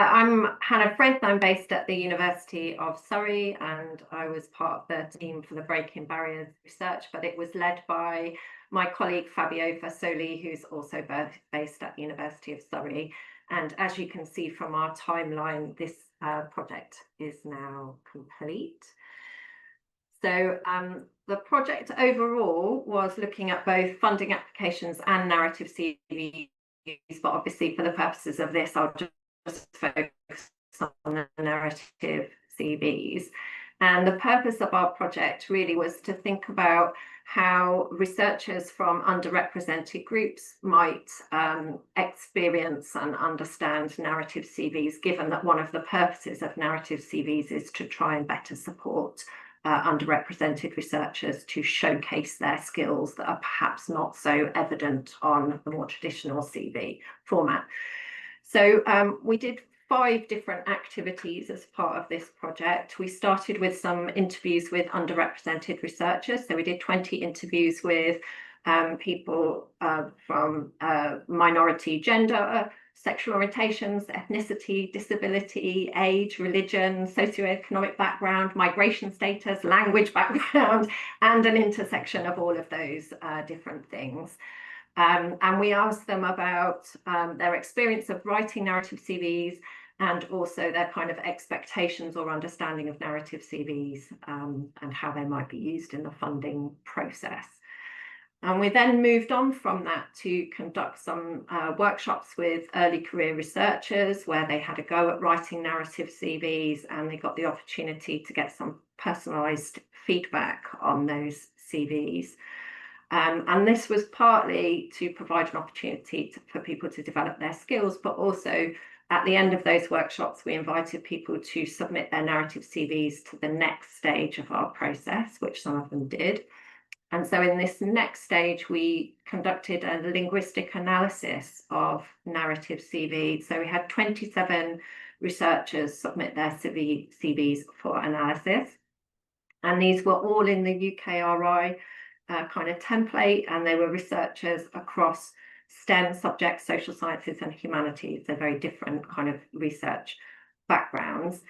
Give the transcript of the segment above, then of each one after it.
I'm Hannah Frith. I'm based at the University of Surrey, and I was part of the team for the Breaking Barriers research, but it was led by my colleague Fabio Fasoli, who's also based at the University of Surrey. And as you can see from our timeline, this project is now complete. So the project overall was looking at both funding applications and narrative CVs, but obviously for the purposes of this, I'll just focus on the narrative CVs. And the purpose of our project really was to think about how researchers from underrepresented groups might experience and understand narrative CVs, given that one of the purposes of narrative CVs is to try and better support underrepresented researchers to showcase their skills that are perhaps not so evident on the more traditional CV format. So we did 5 different activities as part of this project. We started with some interviews with underrepresented researchers. So we did 20 interviews with people from minority gender, sexual orientations, ethnicity, disability, age, religion, socioeconomic background, migration status, language background, and an intersection of all of those different things. And we asked them about their experience of writing narrative CVs and also their kind of expectations or understanding of narrative CVs and how they might be used in the funding process. And we then moved on from that to conduct some workshops with early career researchers where they had a go at writing narrative CVs and they got the opportunity to get some personalised feedback on those CVs. And this was partly to provide an opportunity for people to develop their skills, but also at the end of those workshops, we invited people to submit their narrative CVs to the next stage of our process, which some of them did. And so in this next stage, we conducted a linguistic analysis of narrative CVs. So we had 27 researchers submit their CVs for analysis. And these were all in the UKRI kind of template, and they were researchers across STEM subjects, social sciences and humanities. They're very different kind of research backgrounds.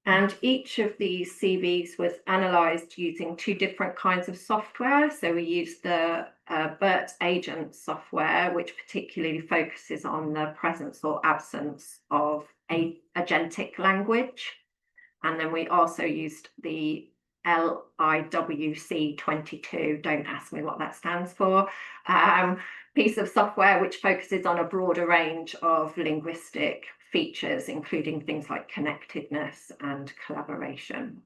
And each of these CVs was analysed using 2 different kinds of software. So we used the BERT agent software, which particularly focuses on the presence or absence of agentic language. And then we also used the LIWC 22, don't ask me what that stands for, piece of software which focuses on a broader range of linguistic features, including things like connectedness and collaboration.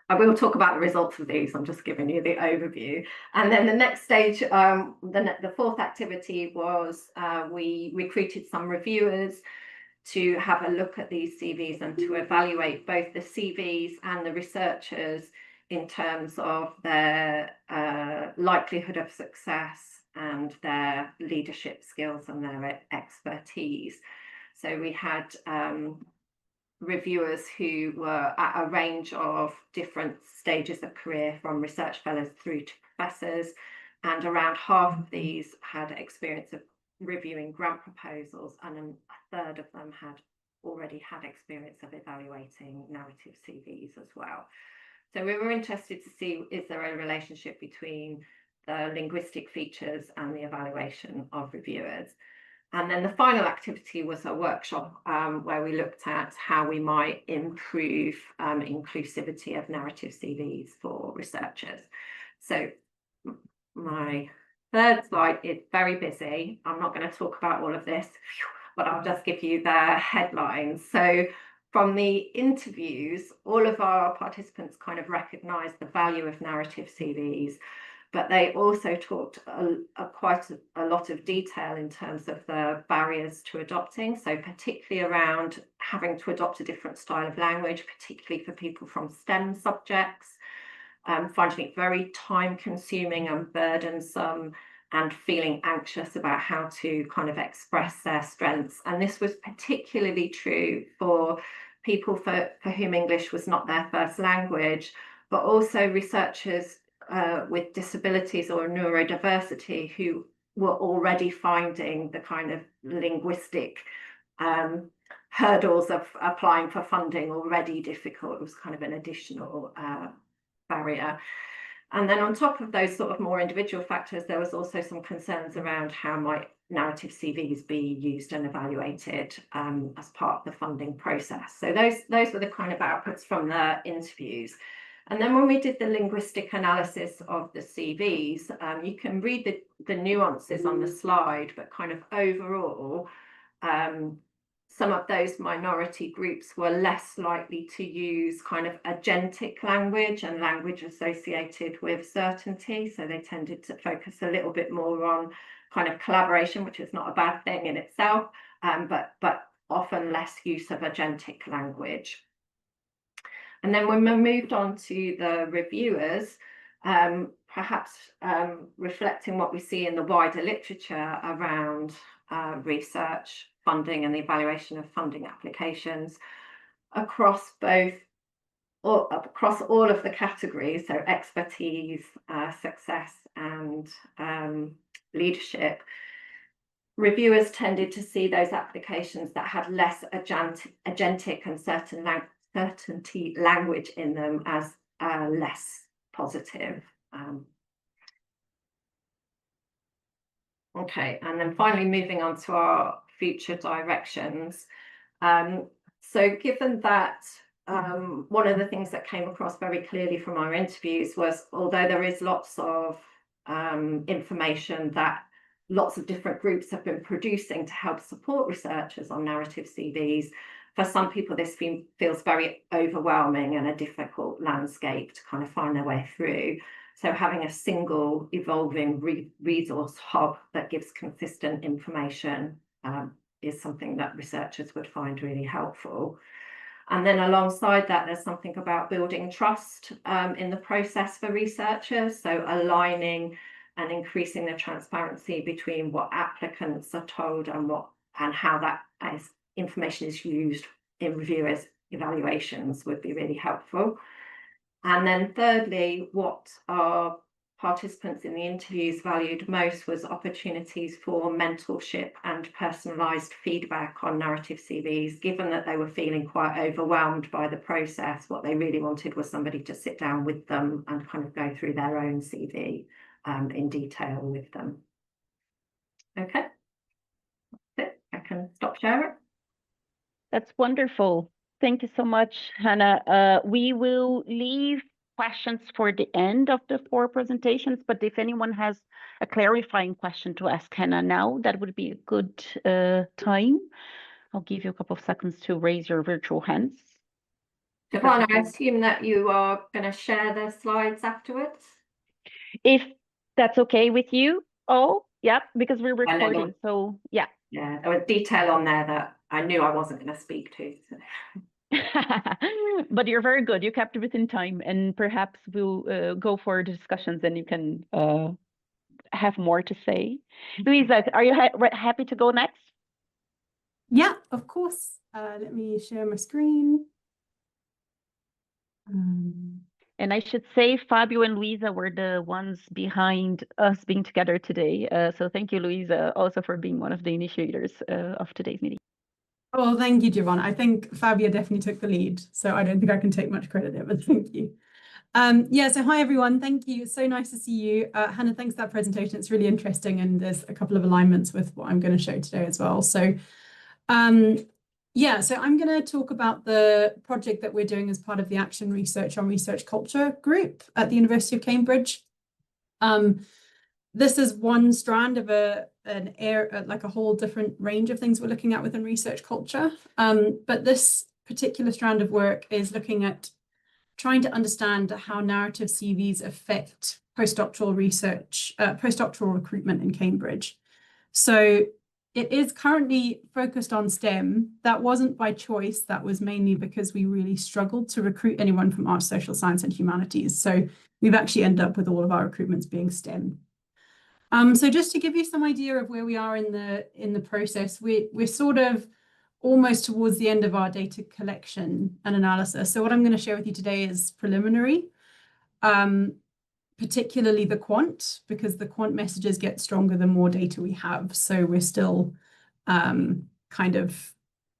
I will talk about the results of these, I'm just giving you the overview. And then the next stage, the 4th activity was we recruited some reviewers to have a look at these CVs and to evaluate both the CVs and the researchers in terms of their likelihood of success and their leadership skills and their expertise. So we had reviewers who were at a range of different stages of career, from research fellows through to professors, and around half of these had experience of reviewing grant proposals, and a third of them had already had experience of evaluating narrative CVs as well. So we were interested to see, is there a relationship between the linguistic features and the evaluation of reviewers? And then the final activity was a workshop where we looked at how we might improve inclusivity of narrative CVs for researchers. So my 3rd slide is very busy. I'm not going to talk about all of this, but I'll just give you the headlines. So from the interviews, all of our participants kind of recognised the value of narrative CVs, but they also talked quite a lot of detail in terms of the barriers to adopting. So particularly around having to adopt a different style of language, particularly for people from STEM subjects, finding it very time consuming and burdensome and feeling anxious about how to kind of express their strengths. And this was particularly true for people for whom English was not their first language, but also researchers with disabilities or neurodiversity who were already finding the kind of linguistic hurdles of applying for funding already difficult. It was kind of an additional barrier. And then on top of those sort of more individual factors, there was also some concerns around how might narrative CVs be used and evaluated as part of the funding process. So those were the kind of outputs from the interviews. And then when we did the linguistic analysis of the CVs, you can read the nuances on the slide, but kind of overall, some of those minority groups were less likely to use kind of agentic language and language associated with certainty. So they tended to focus a little bit more on kind of collaboration, which is not a bad thing in itself, but often less use of agentic language. And then when we moved on to the reviewers, perhaps reflecting what we see in the wider literature around research funding and the evaluation of funding applications across all of the categories, so expertise, success, and leadership. Reviewers tended to see those applications that had less agentic and certainty language in them as less positive. Okay, and then finally moving on to our future directions. So given that one of the things that came across very clearly from our interviews was, although there is lots of information that lots of different groups have been producing to help support researchers on narrative CVs, for some people this feels very overwhelming and a difficult landscape to kind of find their way through. So having a single evolving resource hub that gives consistent information is something that researchers would find really helpful. And then alongside that, there's something about building trust in the process for researchers. So aligning and increasing the transparency between what applicants are told and how that information is used in reviewers' evaluations would be really helpful. And then thirdly, what our participants in the interviews valued most was opportunities for mentorship and personalised feedback on narrative CVs. Given that they were feeling quite overwhelmed by the process, what they really wanted was somebody to sit down with them and kind of go through their own CV in detail with them. Okay, that's it. I can stop sharing. That's wonderful. Thank you so much, Hannah. We will leave questions for the end of the 4 presentations, but if anyone has a clarifying question to ask Hannah now, that would be a good time. I'll give you a couple of seconds to raise your virtual hands. Siobhan, I assume that you are going to share the slides afterwards? If that's okay with you all, yeah, because we're recording, so yeah. Yeah, there was detail on there that I knew I wasn't going to speak to. So. But you're very good. You kept it within time, and perhaps we'll go for the discussions and you can have more to say. Louisa, are you happy to go next? Yeah, of course. Let me share my screen. And I should say Fabio and Louisa were the ones behind us being together today. So thank you, Louisa, also for being one of the initiators of today's meeting. Oh, thank you, Giovanna. I think Fabio definitely took the lead, so I don't think I can take much credit there, but thank you. Yeah, so hi, everyone. Thank you. So nice to see you. Hannah, thanks for that presentation. It's really interesting, and there's a couple of alignments with what I'm going to show today as well. So yeah, so I'm going to talk about the project that we're doing as part of the Action Research on Research Culture group at the University of Cambridge. This is one strand of like a whole different range of things we're looking at within research culture. But this particular strand of work is looking at trying to understand how narrative CVs affect postdoctoral research, postdoctoral recruitment in Cambridge. So it is currently focused on STEM. That wasn't by choice. That was mainly because we really struggled to recruit anyone from arts, social science, and humanities. So we've actually ended up with all of our recruitments being STEM. So just to give you some idea of where we are in the process, we're sort of almost towards the end of our data collection and analysis. So what I'm going to share with you today is preliminary, particularly the quant, because the quant messages get stronger the more data we have. So we're still kind of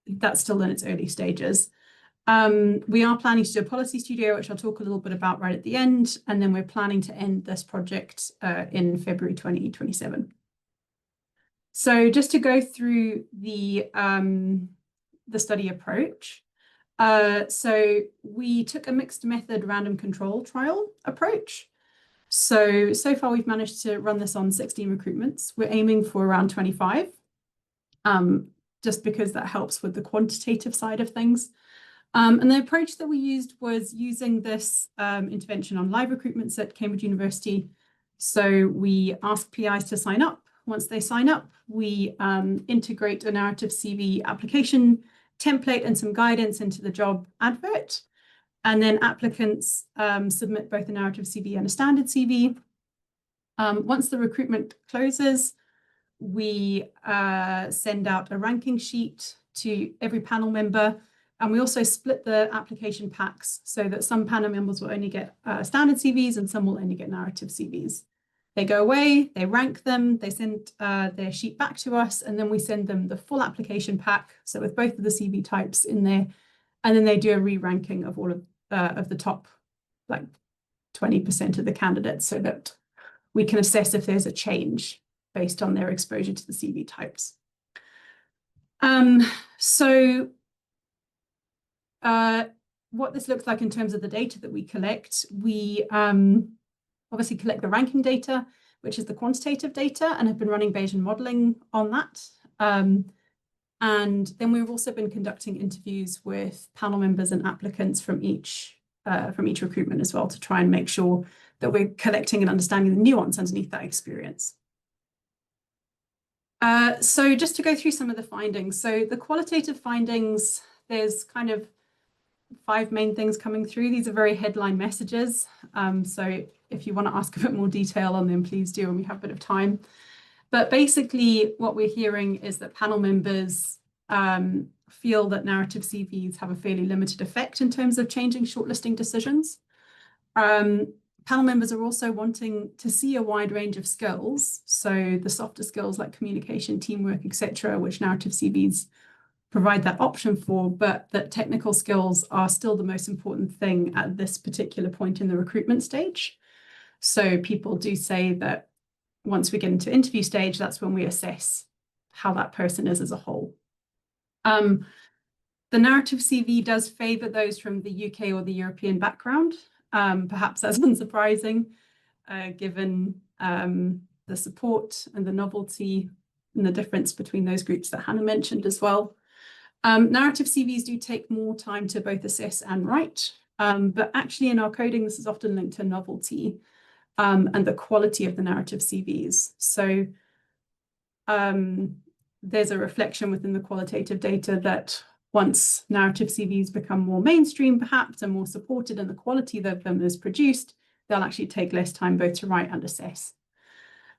that's still in its early stages. We are planning to do a policy studio, which I'll talk a little bit about right at the end, and then we're planning to end this project in February 2027. So just to go through the study approach. So we took a mixed method random control trial approach. So far we've managed to run this on 16 recruitments. We're aiming for around 25, just because that helps with the quantitative side of things. And the approach that we used was using this intervention on live recruitments at Cambridge University. So we ask PIs to sign up. Once they sign up, we integrate a narrative CV application template and some guidance into the job advert. And then applicants submit both a narrative CV and a standard CV. Once the recruitment closes, we send out a ranking sheet to every panel member. And we also split the application packs so that some panel members will only get standard CVs and some will only get narrative CVs. They go away, they rank them, they send their sheet back to us, and then we send them the full application pack, so with both of the CV types in there, and then they do a re-ranking of all of the top, like 20% of the candidates, so that we can assess if there's a change based on their exposure to the CV types. What this looks like in terms of the data that we collect, we obviously collect the ranking data, which is the quantitative data, and have been running Bayesian modeling on that. And then we've also been conducting interviews with panel members and applicants from each recruitment as well, to try and make sure that we're collecting and understanding the nuance underneath that experience. So just to go through some of the findings. So the qualitative findings, there's kind of 5 main things coming through. These are very headline messages. So if you want to ask a bit more detail on them, please do when we have a bit of time. But basically what we're hearing is that panel members feel that narrative CVs have a fairly limited effect in terms of changing shortlisting decisions. Panel members are also wanting to see a wide range of skills. So the softer skills like communication, teamwork, etc., which narrative CVs provide that option for, but that technical skills are still the most important thing at this particular point in the recruitment stage. So people do say that once we get into interview stage, that's when we assess how that person is as a whole. The narrative CV does favour those from the UK or the European background. Perhaps that's unsurprising, given the support and the novelty and the difference between those groups that Hannah mentioned as well. Narrative CVs do take more time to both assess and write, but actually in our coding, this is often linked to novelty and the quality of the narrative CVs. So there's a reflection within the qualitative data that once narrative CVs become more mainstream, perhaps, and more supported, and the quality of them is produced, they'll actually take less time both to write and assess.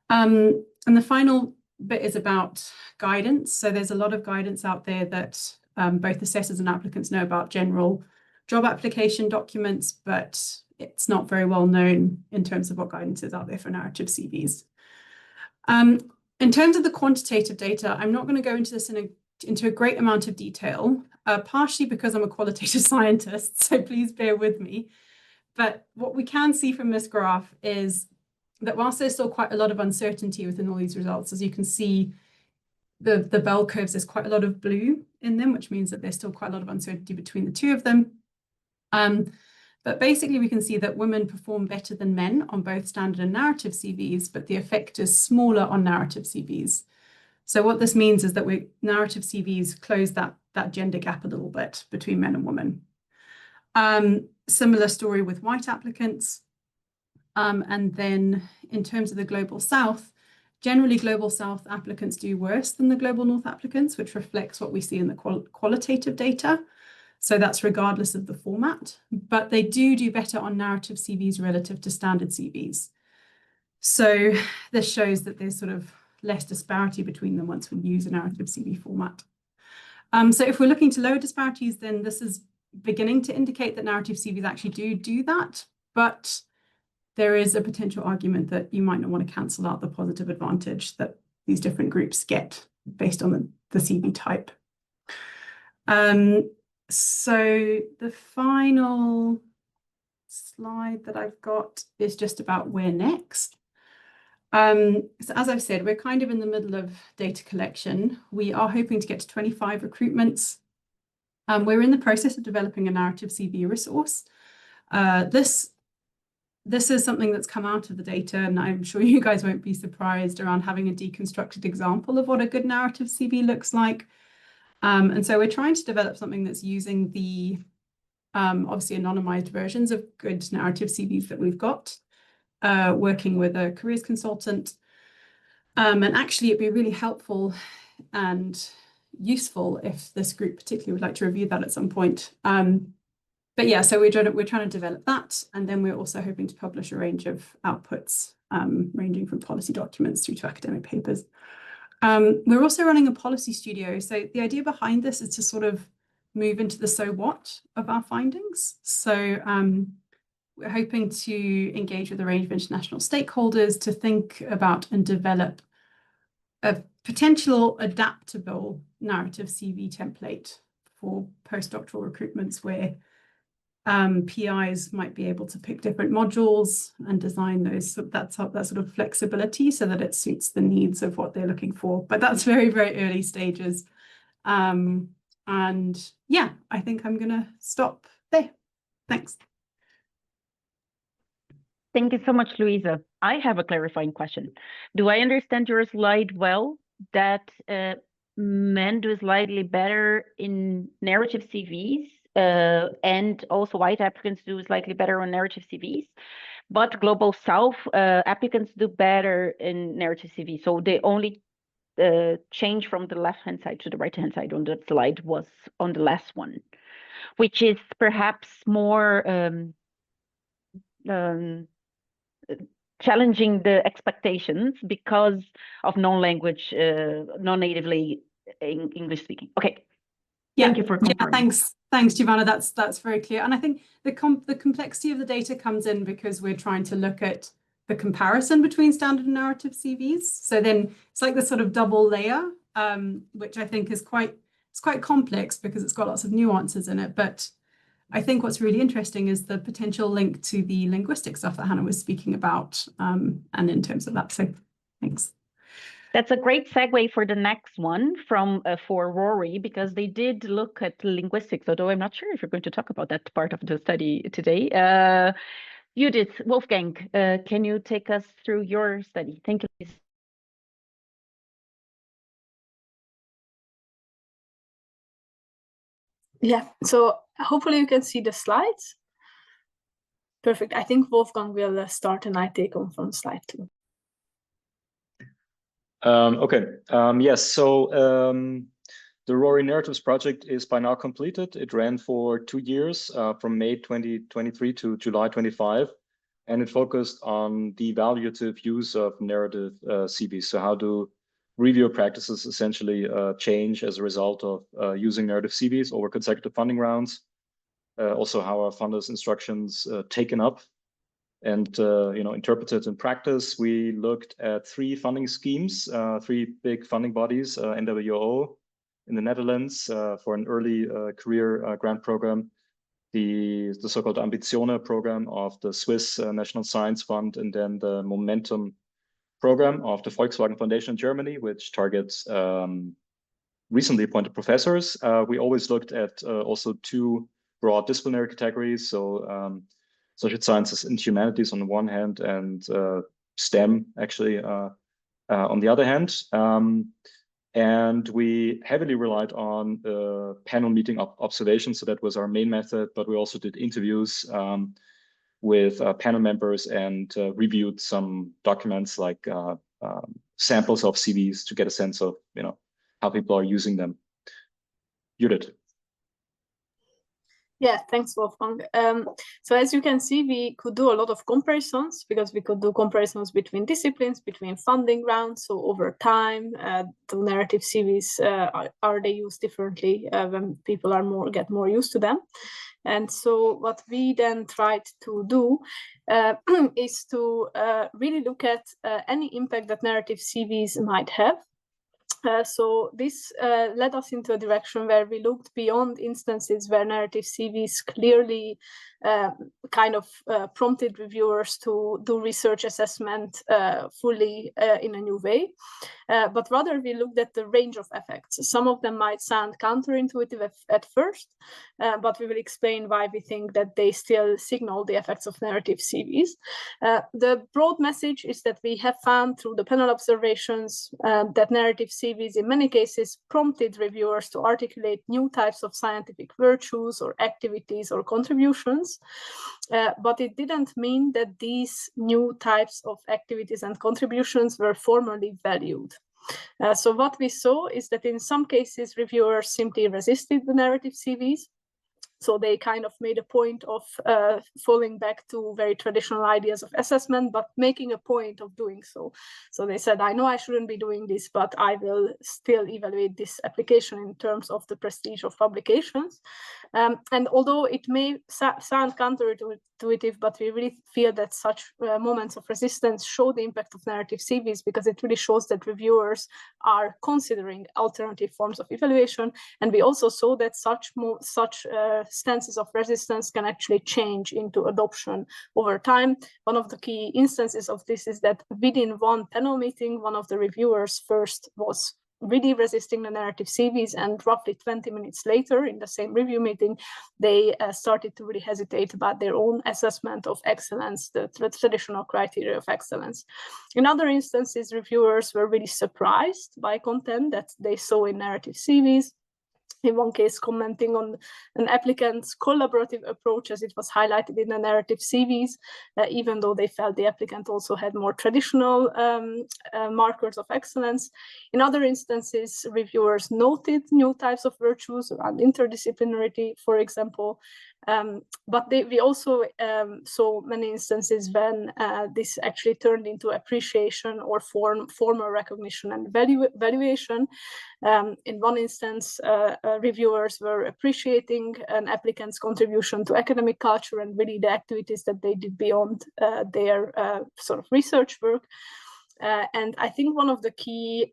And the final bit is about guidance. So there's a lot of guidance out there that both assessors and applicants know about, general job application documents, but it's not very well known in terms of what guidance is out there for narrative CVs. In terms of the quantitative data, I'm not going to go into this into a great amount of detail, partially because I'm a qualitative scientist, so please bear with me. But what we can see from this graph is that whilst there's still quite a lot of uncertainty within all these results, as you can see, the bell curves, there's quite a lot of blue in them, which means that there's still quite a lot of uncertainty between the two of them. But basically, we can see that women perform better than men on both standard and narrative CVs, but the effect is smaller on narrative CVs. So what this means is that narrative CVs close that gender gap a little bit between men and women. Similar story with white applicants. And then in terms of the Global South, generally Global South applicants do worse than the Global North applicants, which reflects what we see in the qualitative data. So that's regardless of the format, but they do better on narrative CVs relative to standard CVs. So this shows that there's sort of less disparity between them once we use a narrative CV format. So if we're looking to lower disparities, then this is beginning to indicate that narrative CVs actually do that, but there is a potential argument that you might not want to cancel out the positive advantage that these different groups get based on the CV type. So the final slide that I've got is just about where next. So as I've said, we're kind of in the middle of data collection. We are hoping to get to 25 recruitments. We're in the process of developing a narrative CV resource. This is something that's come out of the data, and I'm sure you guys won't be surprised around having a deconstructed example of what a good narrative CV looks like. And so we're trying to develop something that's using the obviously anonymized versions of good narrative CVs that we've got, working with a careers consultant. And actually it'd be really helpful and useful if this group particularly would like to review that at some point. But yeah, so we're trying to develop that, and then we're also hoping to publish a range of outputs, ranging from policy documents through to academic papers. We're also running a policy studio. So the idea behind this is to sort of move into the so what of our findings. So we're hoping to engage with a range of international stakeholders to think about and develop a potential adaptable narrative CV template for postdoctoral recruitments where PIs might be able to pick different modules and design those. So that sort of flexibility so that it suits the needs of what they're looking for. But that's very, very early stages. And yeah, I think I'm going to stop there. Thanks. Thank you so much, Louisa. I have a clarifying question. Do I understand your slide well, that men do slightly better in narrative CVs, and also white applicants do slightly better on narrative CVs, but Global South applicants do better in narrative CVs? So they only change from the left-hand side to the right-hand side on that slide was on the last one, which is perhaps more challenging the expectations because of non-language, non-natively English speaking. Okay. Yeah. Thank you for confirming. Thanks, Giovanna. That's very clear. And I think the complexity of the data comes in because we're trying to look at the comparison between standard and narrative CVs. So then it's like this sort of double layer, which I think is quite complex because it's got lots of nuances in it. But I think what's really interesting is the potential link to the linguistic stuff that Hannah was speaking about, and in terms of that. So thanks. That's a great segue for the next one for Rory, because they did look at linguistics, although I'm not sure if you're going to talk about that part of the study today. Judith, Wolfgang, can you take us through your study? Thank you. Yeah, so hopefully you can see the slides. Perfect. I think Wolfgang will start and I take on from slide 2. Okay. Yes. So the Rory Narratives project is by now completed. It ran for 2 years, from May 2023 to July 25, and it focused on the evaluative use of narrative CVs. So how do reviewer practices essentially change as a result of using narrative CVs over consecutive funding rounds? Also, how are funders' instructions taken up and interpreted in practice? We looked at 3 funding schemes, 3 big funding bodies: NWO in the Netherlands for an early career grant program, the so-called Ambizione program of the Swiss National Science Fund, and then the Momentum program of the Volkswagen Foundation in Germany, which targets recently appointed professors. We always looked at also 2 broad disciplinary categories, so social sciences and humanities on the one hand, and STEM actually on the other hand. And we heavily relied on panel meeting observations, so that was our main method, but we also did interviews with panel members and reviewed some documents like samples of CVs to get a sense of how people are using them. Judith. Yeah, thanks, Wolfgang. So as you can see, we could do a lot of comparisons because we could do comparisons between disciplines, between funding rounds. So over time, the narrative CVs, are they used differently when people get more used to them? And so what we then tried to do is to really look at any impact that narrative CVs might have So this led us into a direction where we looked beyond instances where narrative CVs clearly kind of prompted reviewers to do research assessment fully in a new way. But rather we looked at the range of effects. Some of them might sound counterintuitive at first, but we will explain why we think that they still signal the effects of narrative CVs. The broad message is that we have found through the panel observations that narrative CVs in many cases prompted reviewers to articulate new types of scientific virtues or activities or contributions. But it didn't mean that these new types of activities and contributions were formally valued. So what we saw is that in some cases, reviewers simply resisted the narrative CVs. So they kind of made a point of falling back to very traditional ideas of assessment, but making a point of doing so. So they said, I know I shouldn't be doing this, but I will still evaluate this application in terms of the prestige of publications. And although it may sound counterintuitive, but we really feel that such moments of resistance show the impact of narrative CVs, because it really shows that reviewers are considering alternative forms of evaluation. And we also saw that such stances of resistance can actually change into adoption over time. One of the key instances of this is that within one panel meeting, one of the reviewers first was really resisting the narrative CVs, and roughly 20 minutes later in the same review meeting, they started to really hesitate about their own assessment of excellence, the traditional criteria of excellence. In other instances, reviewers were really surprised by content that they saw in narrative CVs. In one case, commenting on an applicant's collaborative approach as it was highlighted in the narrative CVs, even though they felt the applicant also had more traditional markers of excellence. In other instances, reviewers noted new types of virtues around interdisciplinarity, for example. But we also saw many instances when this actually turned into appreciation or formal recognition and valuation. In one instance, reviewers were appreciating an applicant's contribution to academic culture and really the activities that they did beyond their sort of research work. And I think one of the key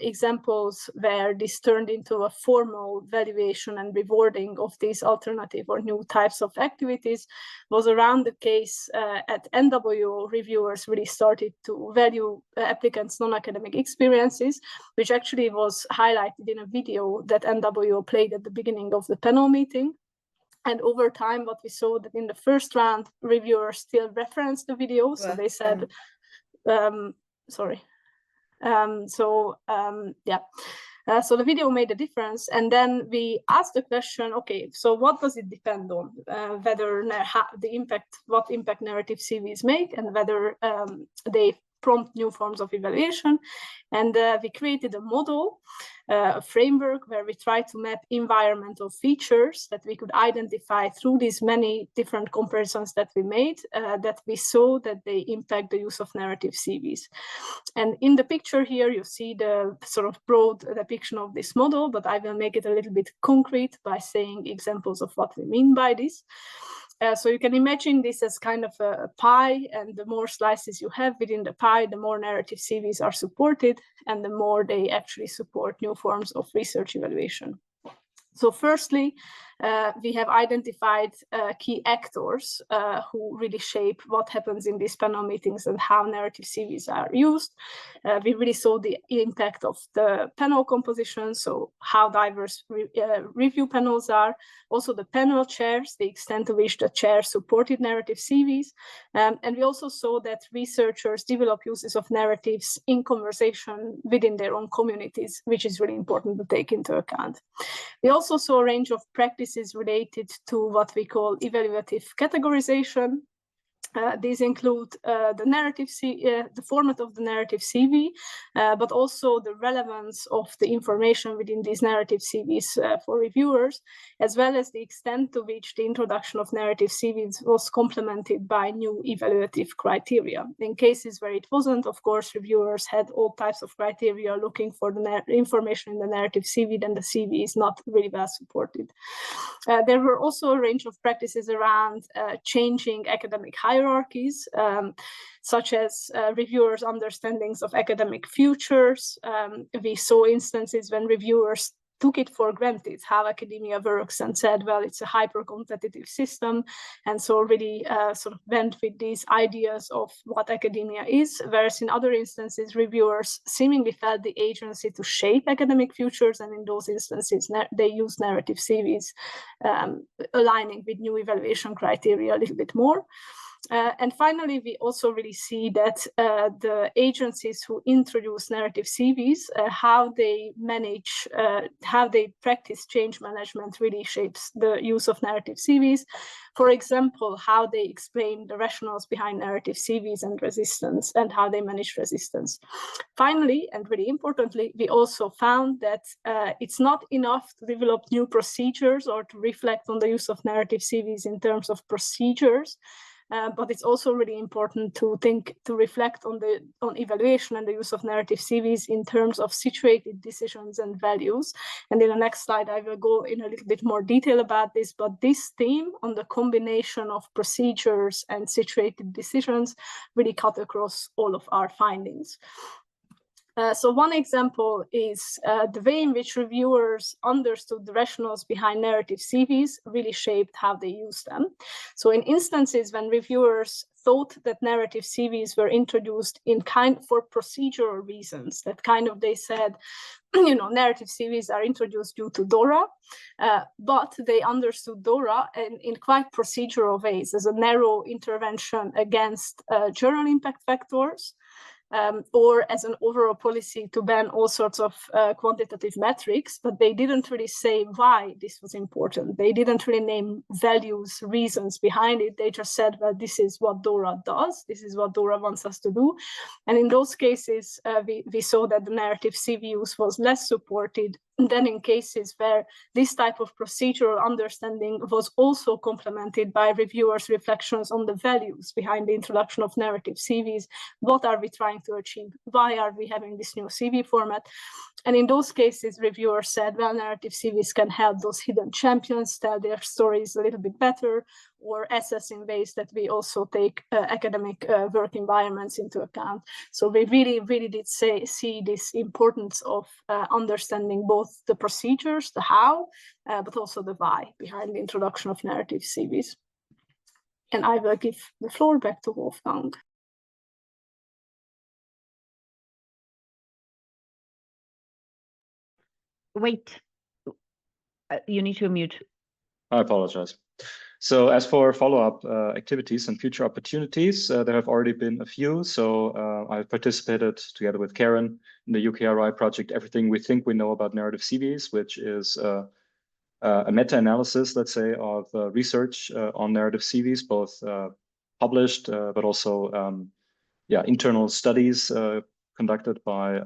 examples where this turned into a formal valuation and rewarding of these alternative or new types of activities was around the case at NWO. Reviewers really started to value applicants' non-academic experiences, which actually was highlighted in a video that NWO played at the beginning of the panel meeting. And over time, what we saw that in the first round, reviewers still referenced the video. So they said, so the video made a difference, and then we asked the question, okay, so what does it depend on? What impact narrative CVs make, and whether they prompt new forms of evaluation. And we created a model, a framework where we try to map environmental features that we could identify through these many different comparisons that we made, that we saw that they impact the use of narrative CVs. And in the picture here, you see the sort of broad depiction of this model, but I will make it a little bit concrete by saying examples of what we mean by this. So you can imagine this as kind of a pie, and the more slices you have within the pie, the more narrative CVs are supported, and the more they actually support new forms of research evaluation. So firstly, we have identified key actors who really shape what happens in these panel meetings and how narrative CVs are used. We really saw the impact of the panel composition, so how diverse review panels are, also the panel chairs, the extent to which the chairs supported narrative CVs. And we also saw that researchers develop uses of narratives in conversation within their own communities, which is really important to take into account. We also saw a range of practices related to what we call evaluative categorization. These include the format of the narrative CV, but also the relevance of the information within these narrative CVs for reviewers, as well as the extent to which the introduction of narrative CVs was complemented by new evaluative criteria. In cases where it wasn't, of course, reviewers had all types of criteria looking for the information in the narrative CV, then the CV is not really well supported. There were also a range of practices around changing academic hierarchy hierarchies, such as reviewers' understandings of academic futures. We saw instances when reviewers took it for granted how academia works and said, well, it's a hyper-competitive system, and so really sort of went with these ideas of what academia is, whereas in other instances, reviewers seemingly felt the agency to shape academic futures, and in those instances, they use narrative CVs, aligning with new evaluation criteria a little bit more. And finally, we also really see that the agencies who introduce narrative CVs, how they manage, how they practice change management really shapes the use of narrative CVs. For example, how they explain the rationales behind narrative CVs and resistance, and how they manage resistance. Finally, and really importantly, we also found that it's not enough to develop new procedures or to reflect on the use of narrative CVs in terms of procedures. But it's also really important to reflect on evaluation and the use of narrative CVs in terms of situated decisions and values. And in the next slide, I will go in a little bit more detail about this, but this theme on the combination of procedures and situated decisions really cut across all of our findings. So one example is the way in which reviewers understood the rationales behind narrative CVs really shaped how they use them. So in instances when reviewers thought that narrative CVs were introduced for procedural reasons, that they said, narrative CVs are introduced due to DORA, but they understood DORA in quite procedural ways as a narrow intervention against journal impact factors, or as an overall policy to ban all sorts of quantitative metrics, but they didn't really say why this was important. They didn't really name values, reasons behind it. They just said, well, this is what DORA does. This is what DORA wants us to do. And in those cases, we saw that the narrative CV use was less supported than in cases where this type of procedural understanding was also complemented by reviewers' reflections on the values behind the introduction of narrative CVs. What are we trying to achieve? Why are we having this new CV format? And in those cases, reviewers said, well, narrative CVs can help those hidden champions tell their stories a little bit better, or assess in ways that we also take academic work environments into account. So we really did see this importance of understanding both the procedures, the how, but also the why behind the introduction of narrative CVs. And I will give the floor back to Wolfgang. Wait, you need to mute. I apologize. So as for follow-up activities and future opportunities, there have already been a few. So I've participated together with Karen in the UKRI project, Everything We Think We Know About Narrative CVs, which is a meta-analysis, let's say, of research on narrative CVs, both published, but also internal studies conducted by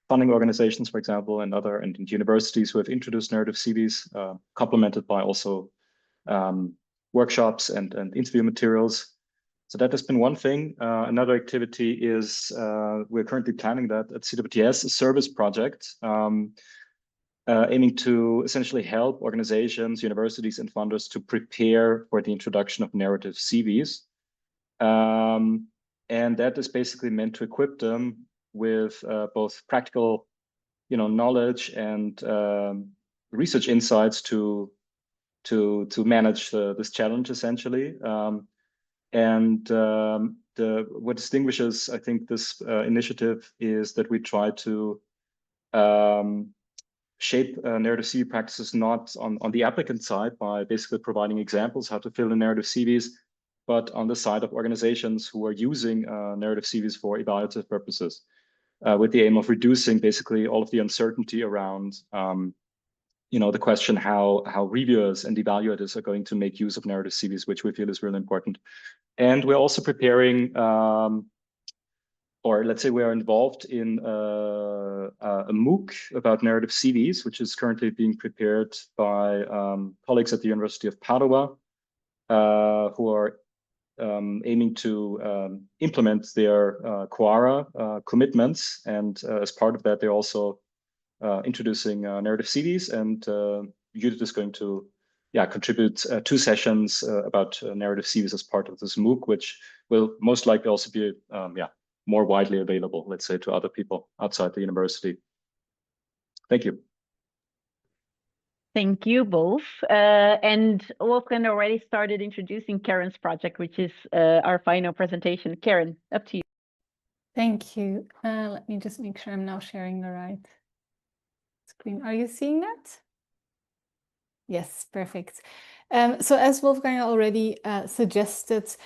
funding organizations, for example, and universities who have introduced narrative CVs, complemented by also workshops and interview materials. So that has been one thing. Another activity is we're currently planning that at CWTS, a service project aiming to essentially help organizations, universities, and funders to prepare for the introduction of narrative CVs. And that is basically meant to equip them with both practical, knowledge and research insights to manage this challenge, essentially. What distinguishes, I think, this initiative is that we try to shape narrative CV practices not on the applicant side by basically providing examples how to fill in narrative CVs, but on the side of organizations who are using narrative CVs for evaluative purposes, with the aim of reducing basically all of the uncertainty around the question how reviewers and evaluators are going to make use of narrative CVs, which we feel is really important. And we're also preparing, or let's say we are involved in a MOOC about narrative CVs, which is currently being prepared by colleagues at the University of Padua, who are aiming to implement their QARA commitments. And as part of that, they're also introducing narrative CVs, and Judith is going to contribute 2 sessions about narrative CVs as part of this MOOC, which will most likely also be more widely available, let's say, to other people outside the university. Thank you. Thank you both. And Wolfgang already started introducing Karen's project, which is our final presentation. Karen, up to you. Thank you. Let me just make sure I'm now sharing the right screen. Are you seeing that? Yes, perfect. So as Wolfgang already suggested,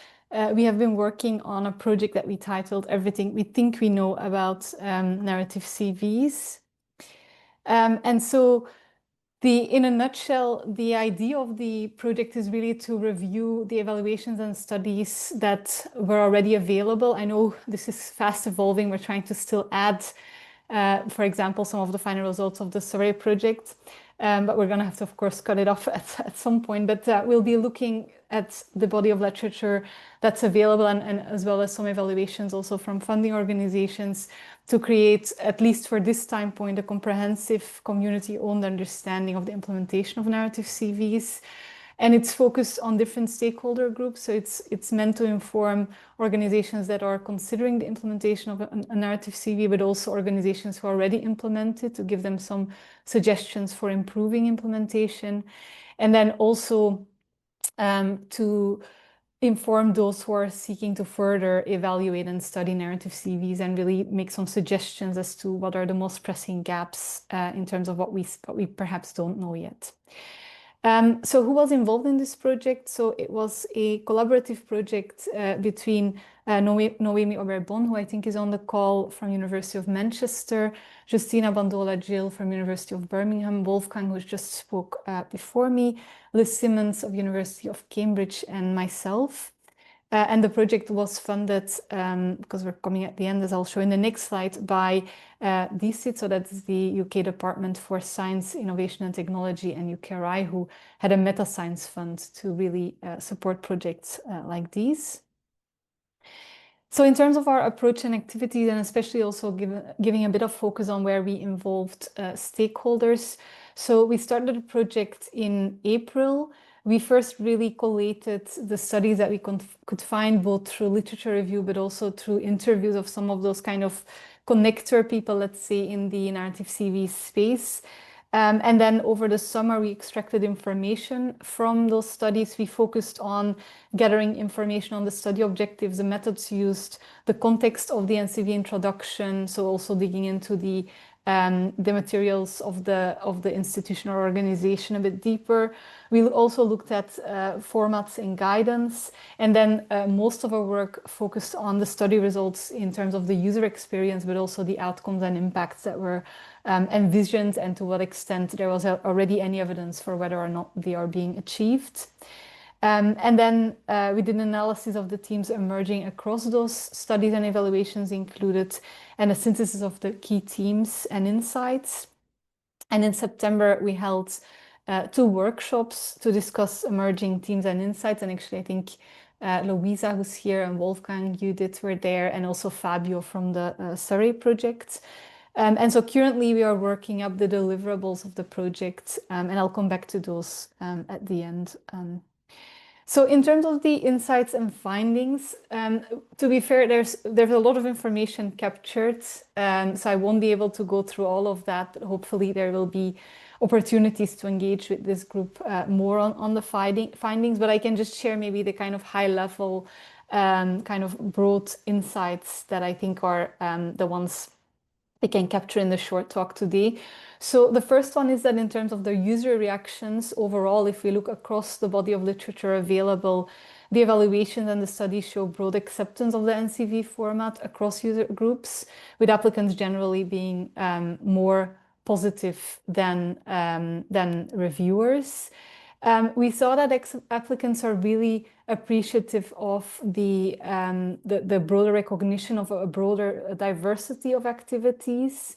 we have been working on a project that we titled Everything We Think We Know About Narrative CVs. And so in a nutshell, the idea of the project is really to review the evaluations and studies that were already available. I know this is fast evolving. We're trying to still add, for example, some of the final results of the survey project. But we're going to have to, of course, cut it off at some point. But we'll be looking at the body of literature that's available and as well as some evaluations also from funding organizations to create, at least for this time point, a comprehensive community-owned understanding of the implementation of narrative CVs. And it's focused on different stakeholder groups. So it's meant to inform organizations that are considering the implementation of a narrative CV, but also organizations who already implemented, to give them some suggestions for improving implementation. And then also to inform those who are seeking to further evaluate and study narrative CVs and really make some suggestions as to what are the most pressing gaps in terms of what we perhaps don't know yet. So who was involved in this project? So it was a collaborative project between Noemi Oberbon, who I think is on the call, from University of Manchester, Justina Bandola-Gill from University of Birmingham, Wolfgang, who just spoke before me, Liz Simmons of University of Cambridge, and myself. And the project was funded, because we're coming at the end, as I'll show in the next slide, by DCIT, so that's the UK Department for Science, Innovation and Technology, and UKRI, who had a meta-science fund to really support projects like these. So in terms of our approach and activities, and especially also giving a bit of focus on where we involved stakeholders. So we started a project in April. We first really collated the studies that we could find, both through literature review, but also through interviews of some of those kind of connector people, let's say, in the narrative CV space. And then over the summer, we extracted information from those studies. We focused on gathering information on the study objectives, the methods used, the context of the NCV introduction, so also digging into the materials of the institution or organization a bit deeper. We also looked at formats and guidance, and then most of our work focused on the study results in terms of the user experience, but also the outcomes and impacts that were envisioned, and to what extent there was already any evidence for whether or not they are being achieved. And then we did an analysis of the themes emerging across those studies and evaluations included, and a synthesis of the key themes and insights. And in September, we held 2 workshops to discuss emerging themes and insights. And actually, I think Louisa, who's here, and Wolfgang, Judith were there, and also Fabio from the Surrey project. And so currently we are working up the deliverables of the project, and I'll come back to those at the end. So in terms of the insights and findings, to be fair, there's a lot of information captured, so I won't be able to go through all of that, but hopefully there will be opportunities to engage with this group more on the findings, but I can just share maybe the kind of high level, kind of broad insights that I think are the ones they can capture in the short talk today. So the first one is that in terms of the user reactions overall, if we look across the body of literature available, the evaluations and the studies show broad acceptance of the NCV format across user groups, with applicants generally being more positive than reviewers. We saw that applicants are really appreciative of the broader recognition of a broader diversity of activities.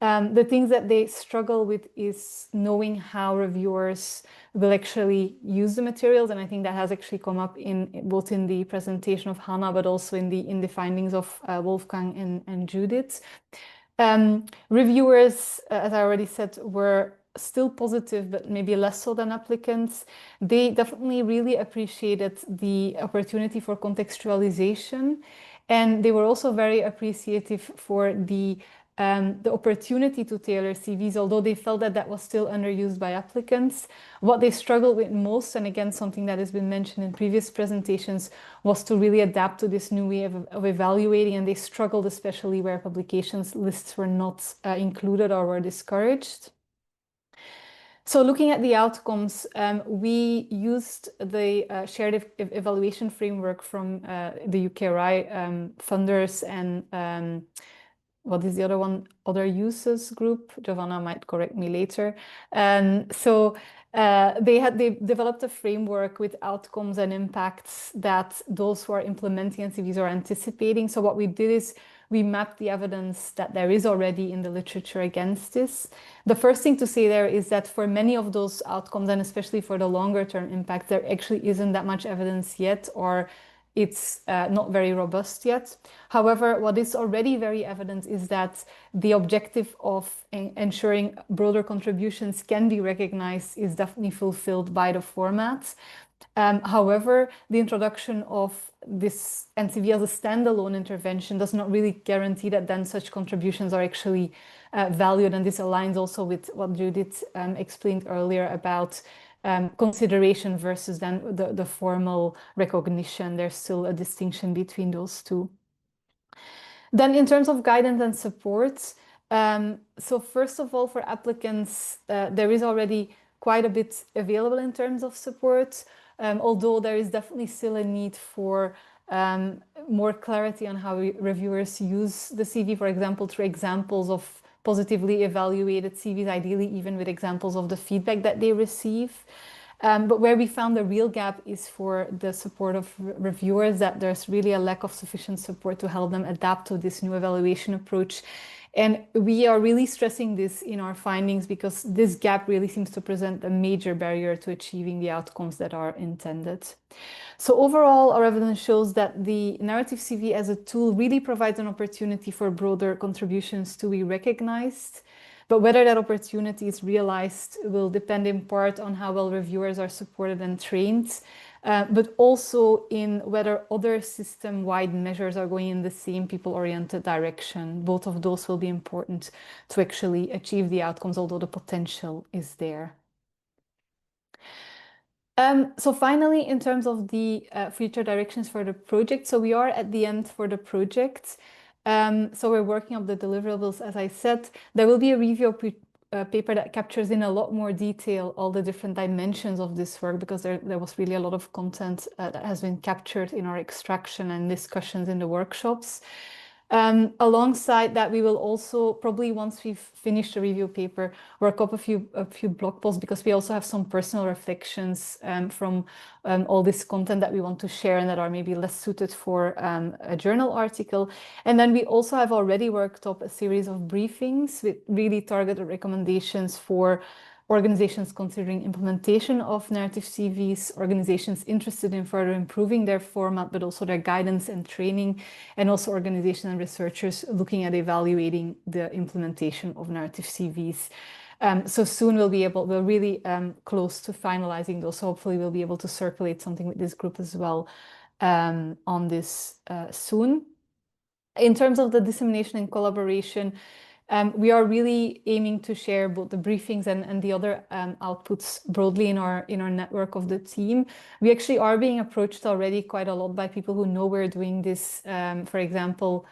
The things that they struggle with is knowing how reviewers will actually use the materials, and I think that has actually come up both in the presentation of Hannah, but also in the findings of Wolfgang and Judith. Reviewers, as I already said, were still positive, but maybe less so than applicants. They definitely really appreciated the opportunity for contextualization, and they were also very appreciative for the opportunity to tailor CVs, although they felt that that was still underused by applicants. What they struggled with most, and again, something that has been mentioned in previous presentations, was to really adapt to this new way of evaluating, and they struggled especially where publications lists were not included or were discouraged. So looking at the outcomes, we used the shared evaluation framework from the UKRI funders and what is the other one? Other uses group. Giovanna might correct me later. So they developed a framework with outcomes and impacts that those who are implementing NCVs are anticipating. So what we did is we mapped the evidence that there is already in the literature against this. The first thing to say there is that for many of those outcomes, and especially for the longer term impact, there actually isn't that much evidence yet, or it's not very robust yet. However, what is already very evident is that the objective of ensuring broader contributions can be recognized is definitely fulfilled by the format. However, the introduction of this NCV as a standalone intervention does not really guarantee that then such contributions are actually valued. And this aligns also with what Judith explained earlier about consideration versus then the formal recognition. There's still a distinction between those two. Then in terms of guidance and support, so first of all, for applicants, there is already quite a bit available in terms of support, although there is definitely still a need for more clarity on how reviewers use the CV, for example, through examples of positively evaluated CVs, ideally even with examples of the feedback that they receive. But where we found the real gap is for the support of reviewers, that there's really a lack of sufficient support to help them adapt to this new evaluation approach. And we are really stressing this in our findings because this gap really seems to present a major barrier to achieving the outcomes that are intended. So overall, our evidence shows that the narrative CV as a tool really provides an opportunity for broader contributions to be recognized. But whether that opportunity is realized will depend in part on how well reviewers are supported and trained, but also in whether other system-wide measures are going in the same people-oriented direction. Both of those will be important to actually achieve the outcomes, although the potential is there. So finally, in terms of the future directions for the project, so we are at the end for the project. So we're working on the deliverables, as I said. There will be a review paper that captures in a lot more detail all the different dimensions of this work, because there was really a lot of content that has been captured in our extraction and discussions in the workshops. Alongside that, we will also, probably once we've finished the review paper, work up a few blog posts, because we also have some personal reflections from all this content that we want to share and that are maybe less suited for a journal article. And then we also have already worked up a series of briefings with really targeted recommendations for organizations considering implementation of narrative CVs, organizations interested in further improving their format, but also their guidance and training, and also organizations and researchers looking at evaluating the implementation of narrative CVs. So soon we're really close to finalizing those. So hopefully we'll be able to circulate something with this group as well on this soon. In terms of the dissemination and collaboration, we are really aiming to share both the briefings and the other outputs broadly in our network of the team. We actually are being approached already quite a lot by people who know we're doing this. For example,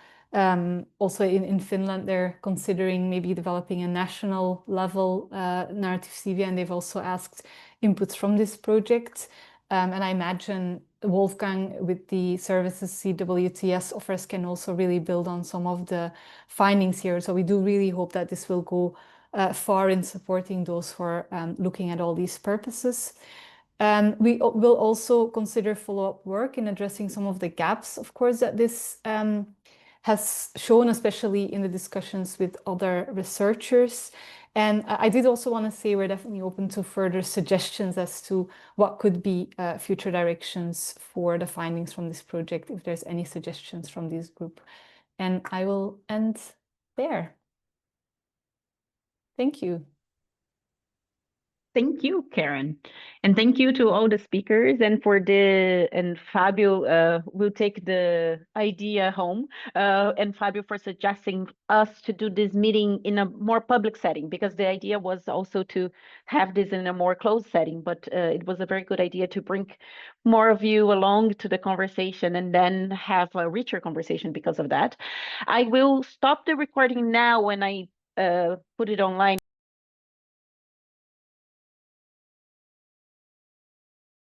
also in Finland, they're considering maybe developing a national level narrative CV, and they've also asked inputs from this project. And I imagine Wolfgang with the services CWTS offers can also really build on some of the findings here. So we do really hope that this will go far in supporting those who are looking at all these purposes. We will also consider follow-up work in addressing some of the gaps, of course, that this has shown, especially in the discussions with other researchers. And I did also want to say we're definitely open to further suggestions as to what could be future directions for the findings from this project, if there's any suggestions from this group. And I will end there. Thank you. Thank you, Karen. And thank you to all the speakers and Fabio will take the idea home and Fabio for suggesting us to do this meeting in a more public setting, because the idea was also to have this in a more closed setting, but it was a very good idea to bring more of you along to the conversation and then have a richer conversation because of that. I will stop the recording now when I put it online.